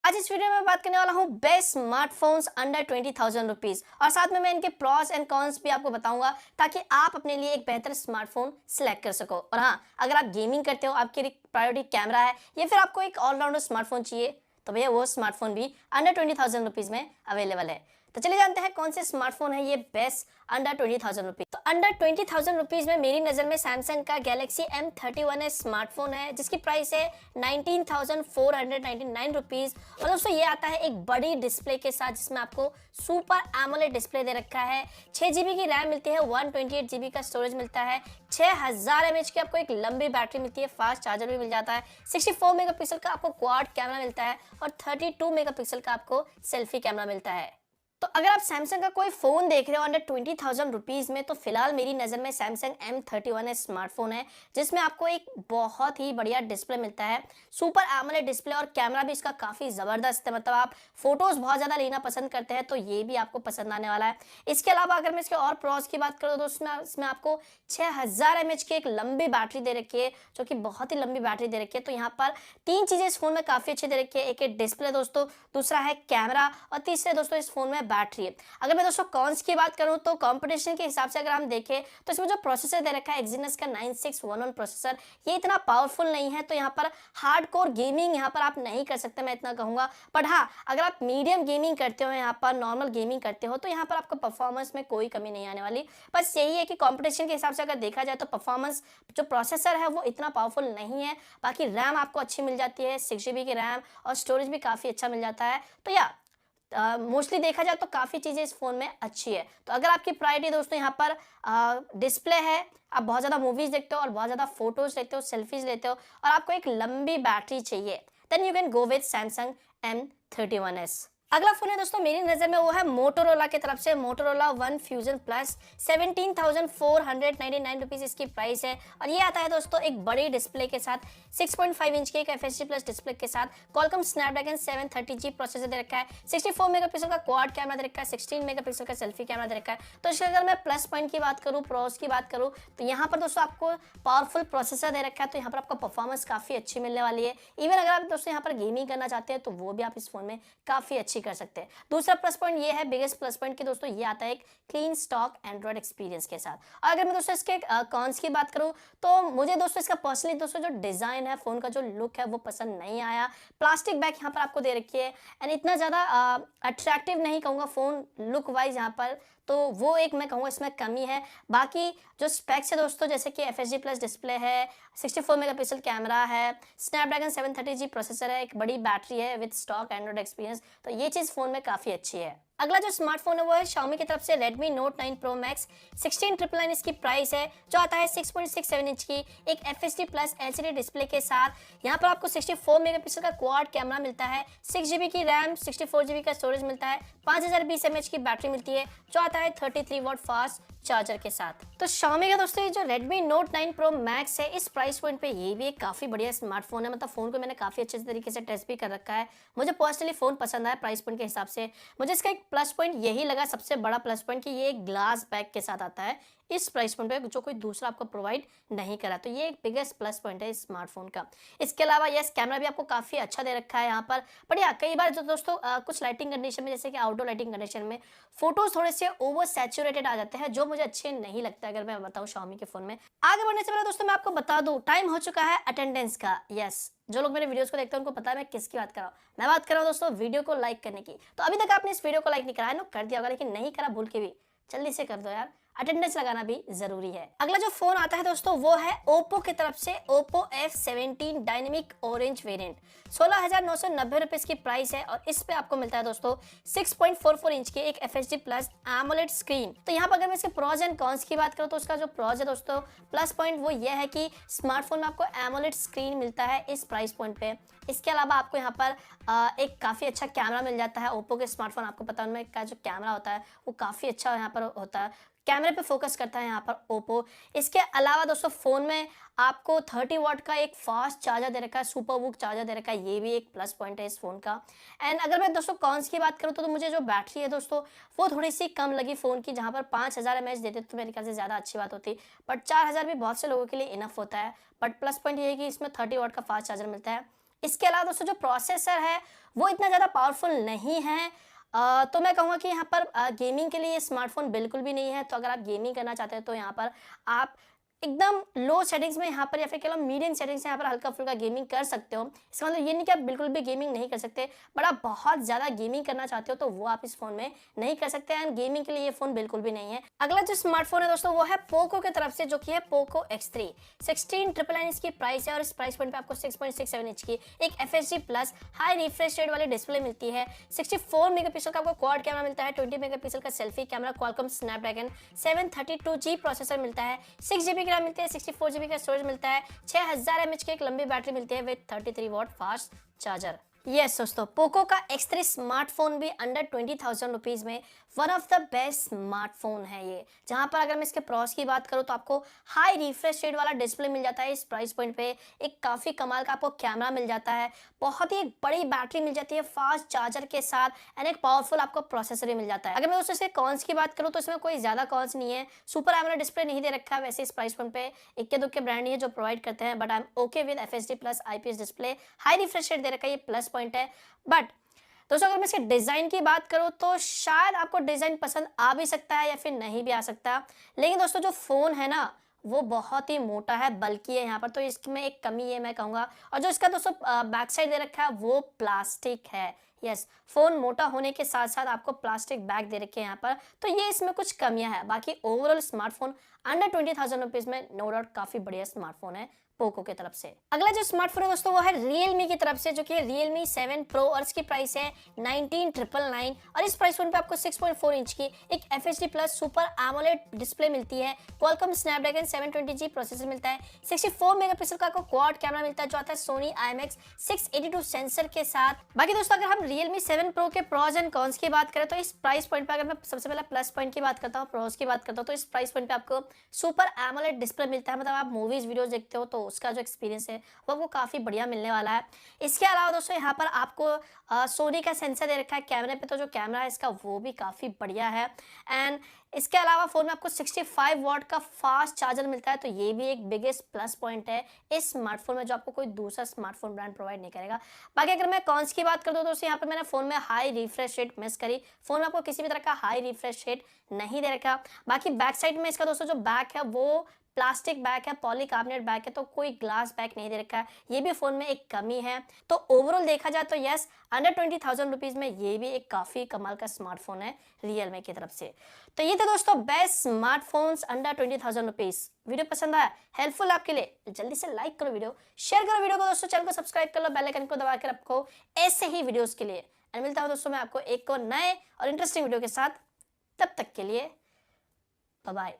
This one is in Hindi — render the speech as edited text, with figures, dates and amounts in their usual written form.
आज इस वीडियो में मैं बात करने वाला हूँ बेस्ट स्मार्टफोन्स अंडर 20,000 रुपीज और साथ में मैं इनके प्रॉस एंड कॉन्स भी आपको बताऊंगा ताकि आप अपने लिए एक बेहतर स्मार्टफोन सिलेक्ट कर सको। और हाँ, अगर आप गेमिंग करते हो, आपकी प्रायोरिटी कैमरा है या फिर आपको एक ऑलराउंडर स्मार्टफोन चाहिए तो भैया वो स्मार्टफोन भी अंडर 20,000 रुपीज में अवेलेबल है। तो चलिए जानते हैं कौन से स्मार्टफोन है ये बेस्ट अंडर 20,000 रुपीज। तो अंडर 20,000 रुपीज में मेरी नजर में सैमसंग का गैलेक्सी M31 स्मार्टफोन है जिसकी प्राइस है 19,499 रुपीज। और दोस्तों ये आता है एक बड़ी डिस्प्ले के साथ जिसमें आपको सुपर एमोलेड डिस्प्ले दे रखा है। 6 GB की रैम मिलती है, 128 GB का स्टोरेज मिलता है, 6000 mAh की आपको एक लंबी बैटरी मिलती है, फास्ट चार्जर भी मिल जाता है, 64 मेगापिक्सल का आपको क्वाड कैमरा मिलता है और 32 मेगापिक्सल का आपको सेल्फी कैमरा मिलता है। तो अगर आप सैमसंग का कोई फोन देख रहे हो अंडर 20,000 रुपीज में तो फिलहाल मेरी नज़र में सैमसंग M31 स्मार्टफोन है जिसमें आपको एक बहुत ही बढ़िया डिस्प्ले मिलता है, सुपर एमोलेड डिस्प्ले और कैमरा भी इसका काफ़ी ज़बरदस्त है। मतलब आप फोटोज बहुत ज़्यादा लेना पसंद करते हैं तो ये भी आपको पसंद आने वाला है। इसके अलावा अगर मैं इसके और प्रॉस की बात करूँ तो इसमें आपको 6000 mAh की एक लंबी बैटरी दे रखी है जो कि बहुत ही लंबी बैटरी दे रखी है। तो यहाँ पर तीन चीज़ें इस फोन में काफ़ी अच्छी दे रखी है, एक है डिस्प्ले दोस्तों, दूसरा है कैमरा और तीसरे दोस्तों इस फोन में बैटरी है। अगर मैं दोस्तों कॉन्स की बात करूं तो कंपटीशन के हिसाब से अगर हम देखें तो इसमें जो प्रोसेसर दे रखा है एक्सिनस का 9611 प्रोसेसर, ये इतना पावरफुल नहीं है। तो यहाँ पर हार्डकोर गेमिंग यहाँ पर आप नहीं कर सकते, मैं इतना कहूंगा। बट हाँ, अगर आप मीडियम गेमिंग करते हो, यहाँ पर नॉर्मल गेमिंग करते हो तो यहाँ पर आपको परफॉर्मेंस में कोई कमी नहीं आने वाली। बस यही है कि कॉम्पिटिशन के हिसाब से अगर देखा जाए तो परफॉर्मेंस जो प्रोसेसर है वो इतना पावरफुल नहीं है। बाकी रैम आपको अच्छी मिल जाती है, 6 GB की रैम और स्टोरेज भी काफ़ी अच्छा मिल जाता है। तो या मोस्टली देखा जाए तो काफ़ी चीज़ें इस फ़ोन में अच्छी है। तो अगर आपकी प्रायोरिटी दोस्तों यहाँ पर डिस्प्ले है, आप बहुत ज़्यादा मूवीज़ देखते हो और बहुत ज़्यादा फोटोज़ लेते हो, सेल्फीज़ लेते हो और आपको एक लंबी बैटरी चाहिए, then you can go with Samsung M31s। अगला फोन है दोस्तों मेरी नज़र में वो है मोटोरोला की तरफ से Motorola one fusion plus. 17,499 rupees इसकी प्राइस है और ये आता है दोस्तों एक बड़ी डिस्प्ले के साथ, 6.5 इंच की एक FHD प्लस डिस्प्ले के साथ, क्वालकॉम स्नैपड्रैगन 730G प्रोसेसर दे रखा है, 64 मेगापिक्सल का क्वाड कैमरा दे रखा है, 16 मेगापिक्सल का सेल्फी कैमरा दे रखा है। तो इसके अगर मैं प्लस पॉइंट की बात करूँ, प्रोस की बात करूँ तो यहाँ पर दोस्तों आपको पावरफुल प्रोसेसर दे रखा है तो यहाँ पर आपको परफॉर्मेंस काफ़ी अच्छी मिलने वाली है। इवन अगर आप दोस्तों यहाँ पर गेमिंग करना चाहते हैं तो वो भी आप इस फोन में काफ़ी अच्छी कर सकते हैं। दूसरा प्लस पॉइंट ये है, बिगेस्ट प्लस पॉइंट कि दोस्तों ये आता है एक क्लीन स्टॉक एंड्रॉइड एक्सपीरियंस के साथ। और अगर मैं दोस्तों इसके कॉन्स की बात करूं तो मुझे दोस्तों इसका पर्सनली दोस्तों जो डिजाइन है, फोन का जो लुक है वो पसंद नहीं आया। प्लास्टिक बैग यहाँ पर आपको दे रखी है एंड इतना ज़्यादा अट्रैक्टिव नहीं कहूँगा फोन लुक वाइज यहाँ पर, तो वो एक मैं कहूँगा इसमें कमी है। बाकी जो स्पेक्स है दोस्तों जैसे कि FHD प्लस डिस्प्ले है, 64 मेगापिक्सल कैमरा है, स्नैपड्रैगन 730G प्रोसेसर है, एक बड़ी बैटरी है विद स्टॉक एंड्रॉइड एक्सपीरियंस, तो ये चीज़ फ़ोन में काफ़ी अच्छी है। अगला जो स्मार्टफोन है वो है Xiaomi की तरफ से Redmi Note 9 Pro Max। 16,999 इसकी प्राइस है जो आता है 6.67 इंच की एक FHD प्लस LCD डिस्प्ले के साथ। यहाँ पर आपको 64 मेगापिक्सल का क्वाड कैमरा मिलता है, 6 GB की रैम, 64 GB का स्टोरेज मिलता है, 5020 mAh की बैटरी मिलती है जो आता है 33 वाट फास्ट चार्जर के साथ। तो Xiaomi का दोस्तों ये जो Redmi Note 9 Pro Max है इस प्राइस पॉइंट पे ये भी एक काफ़ी बढ़िया स्मार्टफोन है। मतलब फ़ोन को मैंने काफ़ी अच्छे तरीके से टेस्ट भी कर रखा है, मुझे पर्सनली फ़ोन पसंद आया प्राइस पॉइंट के हिसाब से। मुझे इसका एक प्लस पॉइंट यही लगा, सबसे बड़ा प्लस पॉइंट कि ये एक ग्लास बैग के साथ आता है इस प्राइस पॉइंट पे जो कोई दूसरा आपको प्रोवाइड नहीं करा, तो ये एक बिगेस्ट प्लस पॉइंट है इस स्मार्टफोन का। इसके अलावा यस, कैमरा भी आपको काफ़ी अच्छा दे रखा है यहाँ पर। बढ़िया, कई बार जो दोस्तों कुछ लाइटिंग कंडीशन में जैसे कि आउटडोर लाइटिंग कंडीशन में फोटोज थोड़े से ओवर सैचुरेटेड आ जाते हैं जो मुझे अच्छे नहीं लगता अगर मैं बताऊँ Xiaomi के फ़ोन में। आगे बढ़ने से पहले दोस्तों मैं आपको बता दूँ टाइम हो चुका है अटेंडेंस का। यस, जो लोग मेरे वीडियोस को देखते हैं उनको पता है मैं किसकी बात कर रहा हूँ। मैं बात कर रहा हूँ दोस्तों वीडियो को लाइक करने की। तो अभी तक आपने इस वीडियो को लाइक नहीं करा है ना, कर दिया होगा, लेकिन नहीं करा भूल के भी जल्दी से कर दो यार, अटेंडेंस लगाना भी जरूरी है। अगला जो फोन आता है दोस्तों वो है Oppo की तरफ से Oppo F17 dynamic orange variant. 16,990 rupees की प्राइस है और इस पे आपको मिलता है दोस्तों 6.44 इंच की एक FHD प्लस एमोलेड स्क्रीन। तो यहाँ पर अगर मैं इसके प्रॉज एंड कॉन्स की बात करूँ तो उसका जो प्रॉज है दोस्तों, प्लस पॉइंट वो ये है कि स्मार्टफोन में आपको एमोलेड स्क्रीन मिलता है इस प्राइस पॉइंट पे। इसके अलावा आपको यहाँ पर एक काफ़ी अच्छा कैमरा मिल जाता है। ओप्पो के स्मार्टफोन आपको पता है उनमें का जो कैमरा होता है वो काफ़ी अच्छा यहाँ पर होता है, कैमरे पे फोकस करता है यहाँ पर ओप्पो। इसके अलावा दोस्तों फ़ोन में आपको 30 वाट का एक फास्ट चार्जर दे रखा है, सुपर वूक चार्जर दे रखा है, ये भी एक प्लस पॉइंट है इस फ़ोन का। एंड अगर मैं दोस्तों कॉन्स की बात करूँ तो मुझे जो बैटरी है दोस्तों वो थोड़ी सी कम लगी फ़ोन की, जहाँ पर 5000 mAh देते तो मेरे ख्याल से ज़्यादा अच्छी बात होती, बट 4000 भी बहुत से लोगों के लिए इनफ होता है। बट प्लस पॉइंट ये है कि इसमें 30 वाट का फास्ट चार्जर मिलता है। इसके अलावा दोस्तों जो प्रोसेसर है वो इतना ज़्यादा पावरफुल नहीं है। तो मैं कहूँगा कि यहाँ पर गेमिंग के लिए ये स्मार्टफोन बिल्कुल भी नहीं है। तो अगर आप गेमिंग करना चाहते हो तो यहाँ पर आप एकदम लो सेटिंग्स में यहाँ पर या फिर कह लो मीडियम सेटिंग्स में यहाँ पर हल्का फुल्का गेमिंग कर सकते हो। इसका मतलब ये नहीं कि आप बिल्कुल भी गेमिंग नहीं कर सकते, बट आप बहुत ज़्यादा गेमिंग करना चाहते हो तो वो आप इस फोन में नहीं कर सकते एंड गेमिंग के लिए ये फोन बिल्कुल भी नहीं है। अगला जो स्मार्टफोन है दोस्तों वो है पोको की तरफ से, जो कि है पोको X3। 16,999 इसकी प्राइस है और इस प्राइस पॉइंट पे आपको 6.67 इंच की एक FHD plus high refresh rate वाली डिस्प्ले मिलती है। 64 मेगापिक्सल का आपको क्वाड कैमरा मिलता है, 20 मेगापिक्सल का selfie camera, Qualcomm Snapdragon 732G processor मिलता है, 6GB रैम मिलती है, 64GB का स्टोरेज मिलता है, 6000 mAh की एक लंबी बैटरी मिलती है with 33 watt fast charger. Yes दोस्तों, पोको का X3 स्मार्टफोन भी अंडर 20,000 रुपीज में one of the best smartphone है ये। जहां पर अगर मैं इसके प्रॉस की बात करूं तो आपको हाई रिफ्रेश रेट वाला डिस्प्ले मिल जाता है इस प्राइस पॉइंट पे, एक काफी कमाल का आपको कैमरा मिल जाता है, बहुत ही बड़ी बैटरी मिल जाती है फास्ट चार्जर के साथ एंड एक पावरफुल आपको प्रोसेसर भी मिल जाता है। अगर मैं दोस्तों इसके कॉन्स की बात करूं तो इसमें कोई ज्यादा कॉन्स नहीं है। सुपर एमोलेड डिस्प्ले नहीं दे रखा है वैसे इस प्राइस पॉइंट पे, इक्के दुक्के ब्रांड नहीं है जो प्रोवाइड करते हैं, but I am okay with FHD plus IPS डिस्प्ले। हाई रिफ्रेश रेट दे रखा है, ये प्लस पॉइंट है। बट दोस्तों अगर मैं इसके डिजाइन की बात करूं तो शायद आपको डिजाइन पसंद आ भी सकता है या फिर नहीं भी आ सकता, लेकिन दोस्तों जो फोन है ना वो बहुत ही मोटा है, बल्कि है यहाँ पर, तो इसमें एक कमी है मैं कहूँगा। और जो इसका दोस्तों बैक साइड दे रखा है वो प्लास्टिक है। यस, फोन मोटा होने के साथ साथ आपको प्लास्टिक बैग दे रखे हैं यहाँ पर, तो ये इसमें कुछ कमियां है। बाकी ओवरऑल स्मार्टफोन अंडर 20,000 रुपीज में नो डाउट काफी बढ़िया स्मार्टफोन है पोको की तरफ से। अगला जो स्मार्टफोन है दोस्तों वो है Realme की तरफ से, जो कि Realme 7 Pro और इसकी प्राइस है 19,999 और इस प्राइस पॉइंट पे आपको 6.4 इंच की एक FHD plus super AMOLED display मिलती है, क्वालकॉम स्नैपड्रैगन 720G प्रोसेसर मिलता है, 64 मेगापिक्सल का आपको क्वाड कैमरा मिलता है जो आता है सोनी IMX 682 सेंसर के साथ। बाकी दोस्तों अगर हम Realme 7 Pro के प्रॉस एंड कॉन्स की बात करें तो इस प्राइस पॉइंट पे अगर मैं सबसे पहले प्लस पॉइंट की बात करता हूँ, प्रॉस की बात करता हूँ, तो इस प्राइस पॉइंट पे आपको सुपर AMOLEड डिस्प्ले मिलता है। मतलब आप मूवीज वीडियोस देखते हो तो उसका जो एक्सपीरियंस है वो आपको काफी बढ़िया मिलने वाला है। इसके अलावा दोस्तों यहाँ पर आपको सोनी का सेंसर दे रखा है कैमरे पे, तो जो कैमरा है इसका वो भी काफी बढ़िया है एंड इसके अलावा फोन में आपको 65 वॉट का फास्ट चार्जर मिलता है, तो ये भी एक बिगेस्ट प्लस पॉइंट है इस स्मार्टफोन में जो आपको कोई दूसरा स्मार्टफोन ब्रांड प्रोवाइड नहीं करेगा। बाकी अगर मैं कॉन्स की बात कर दूं दोस्तों, यहाँ पे मैंने फोन में हाई रिफ्रेश रेट मिस करी, फोन में आपको किसी भी तरह का हाई रिफ्रेश रेट नहीं दे रखा। बाकी बैक साइड में इसका दोस्तों जो बैक है वो प्लास्टिक बैक है, पॉलीकार्बोनेट बैक है, तो कोई ग्लास बैक नहीं दे रखा है, ये भी फोन में एक कमी है। तो ओवरऑल देखा जाए तो यस, अंडर 20,000 रुपीज में ये भी एक काफी कमाल का स्मार्टफोन है Realme की तरफ से। तो ये थे दोस्तों best smartphones under 20,000 rupees. Video पसंद आया, हेल्पफुल आपके लिए, जल्दी से लाइक करो वीडियो, शेयर करो वीडियो को दोस्तों, चैनल को सब्सक्राइब कर लो, बेल आइकन को दबा कर आपको ऐसे ही वीडियोस के लिए। और मिलता हूं दोस्तों मैं आपको एक और नए और इंटरेस्टिंग वीडियो के साथ, तब तक के लिए बाय बाय।